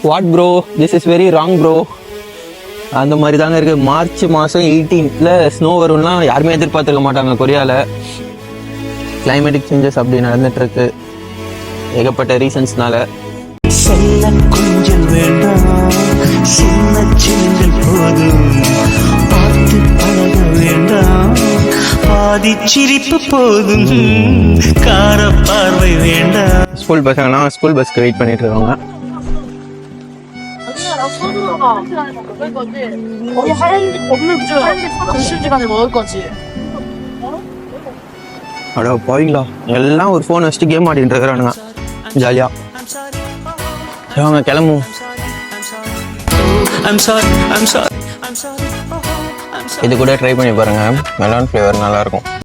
What bro, this is very wrong bro. அந்த மாதிரி தாங்க இருக்குது. மார்ச் மாதம் 18th ஸ்னோ வரும்லாம் யாருமே எதிர்பார்த்துருக்க மாட்டாங்க. கொரியாவில் கிளைமேட்டிக் சேஞ்சஸ் அப்படி நடந்துகிட்ருக்கு ஏகப்பட்ட ரீசன்ஸ்னால. செல்ல கொஞ்சம் வேண்டாம், சின்ன சின்னங்கள் போதும், பார்த்து பழக வேண்டாம், பாதி சிரிப்பு போதும், கார பார்வை வேண்டாம். ஸ்கூல் பசங்கலாம் ஸ்கூல் பஸ்க்கு வெயிட் பண்ணிட்டு இருக்காங்க. அடோ போவீங்களா, எல்லாம் ஒரு ஃபோன் வச்சுட்டு கேம் ஆடிட்டு இருக்கிறானுங்க ஜாலியா. அவங்க கிளம்பும். இது கூட ட்ரை பண்ணி பாருங்க, மெலான் ஃப்ளேவர் நல்லா இருக்கும்.